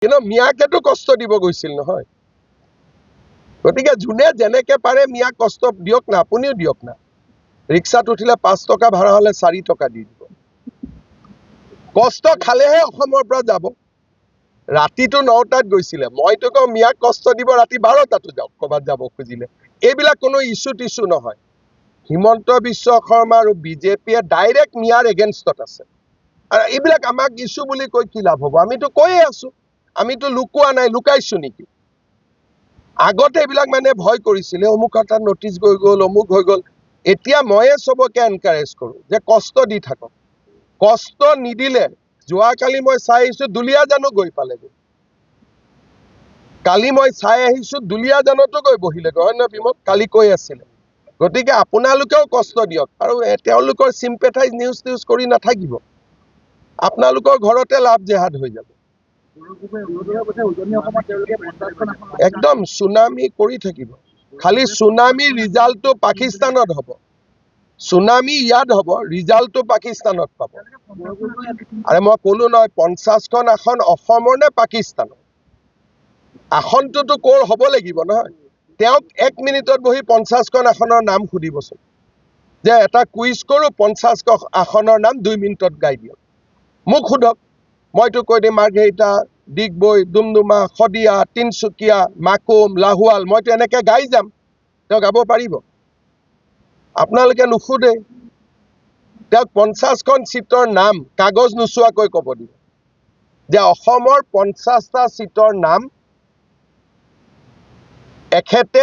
কিন্তু মিয়াকেতো কষ্ট দিব গৈছিল নহয়। গতিকে যোনে যেনেকে পাৰে মিয়াক কষ্ট দিয়ক না, আপুনিও দিয়ক না। ৰিক্সাত উঠিলে 5 টকা ভাড়া হলে 4 টকা দি দিব। কষ্ট খালেহে অসমৰ পৰা যাব। ৰাতিটো 9টাত গৈছিলে, মইতো কওঁ মিয়াক কষ্ট দিব ৰাতি 12টাতো যাওক ক'ৰবাত যাব খুজিলে। এইবিলাক কোনো ইছ্যু টিছ্যু নহয়। হিমন্ত বিশ্ব শৰ্মা আৰু বিজেপিয়ে ডাইৰেক্ট মিয়াৰ এগেইনষ্টত আছে। আৰু এইবিলাক আমাক ইছ্যু বুলি কৈ কি লাভ হ'ব? আমিতো কৈয়ে আছো, আমিতো লুকোৱা নাই, লুকাইছো নেকি? আগতে এইবিলাক মানে ভয় কৰিছিলে, অমুক এটা নটিচ গৈ গ'ল, অমুক হৈ গ'ল। এতিয়া ময়ে চবকে এনকাৰেজ কৰো যে কষ্ট দি থাকক। কষ্ট নিদিলে, যোৱাকালি মই চাই আহিছো দুলীয়াজানো গৈ পালেগৈ। কালি মই চাই আহিছো দুলীয়াজানতো গৈ বহিলেগৈ, হয় নহয় বিমল? কালি কৈ আছিলে। গতিকে আপোনালোকেও কষ্ট দিয়ক আৰু তেওঁলোকৰ চিম্পেথাইজ নিউজ কৰি নাথাকিব। আপোনালোকৰ ঘৰতে লাভ জেহাদ হৈ যাব। একদম সুনামি কৰি থাকিব। খালি সুনামি ৰিজাল্টটো পাকিস্তানত হ'ব। সুনামি ইয়াত হ'ব, ৰিজাল্টটো পাকিস্তানত পাব। আৰে মই ক'লো নহয়, 50খন আসন অসমৰ নে পাকিস্তানৰ? আসনটোতো ক'ৰ হ'ব লাগিব নহয়। তেওঁক 1 মিনিটত বহি 50খন আসনৰ নাম সুধিবচোন, যে এটা কুইজ কৰো 50খন আসনৰ নাম 2 মিনিটত গাই দিয়ক। মোক সোধক, মইতো কৈ দিম মাৰ্ঘেৰিটা, ডিগবৈ, ডুমডুমা, শদিয়া, তিনচুকীয়া, মাকুম, লাহোৱাল, মইতো এনেকে গাই যাম। তেওঁ গাব পাৰিব? আপোনালোকে নুসুধে। তেওঁক 50খন চিটৰ নাম কাগজ নোচোৱাকৈ ক'ব দিব, যে অসমৰ 50টা চিটৰ নাম এখেতে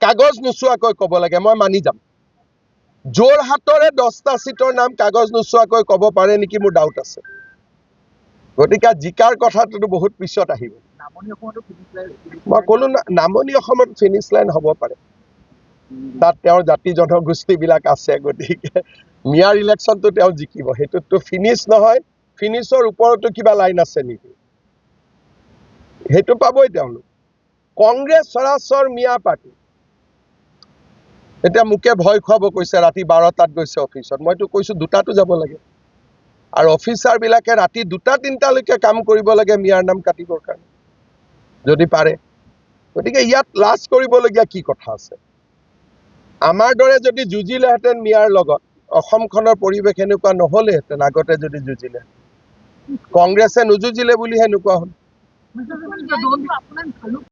কাগজ নোচোৱাকৈ ক'ব লাগে, মই মানি যাম। যোৰহাটৰে 10টা চিটৰ নাম কাগজ নোচোৱাকৈ ক'ব পাৰে নেকি, মোৰ ডাউট আছে। গতিকে জিকাৰ কথাটোতো বহুত পিছত আহিব। মই ক'লো না, নামনি অসমত ফিনিছ লাইন হ'ব পাৰে, তাত তেওঁৰ জাতি জনগোষ্ঠীবিলাক আছে। গতিকে মিয়াৰ ইলেকশ্যনটো তেওঁ জিকিব, সেইটোতো ফিনিছ নহয়। ফিনিছৰ ওপৰতো কিবা লাইন আছে নেকি? সেইটো পাবই তেওঁলোক। কংগ্ৰেছ সৰাসৰ মিয়া পাৰ্টি। এতিয়া মোকে ভয় খুৱাব কৈছে, ৰাতি 12টাত গৈছে অফিচত। মইতো কৈছো 2টাতো যাব লাগে। আৰু অফিচাৰ বিলাকে ৰাতি 2টা-3টালৈকে কাম কৰিব লাগে মিয়াৰ নাম কাটিবৰ কাৰণে, যদি পাৰে। গতিকে ইয়াত লাজ কৰিবলগীয়া কি কথা আছে? আমাৰ দৰে যদি যুঁজিলেহেঁতেন মিয়াৰ লগত, অসমখনৰ পৰিৱেশ এনেকুৱা নহ'লেহেঁতেন। আগতে যদি যুঁজিলে, কংগ্ৰেছে নুযুঁজিলে বুলিহে এনেকুৱা হ'ল।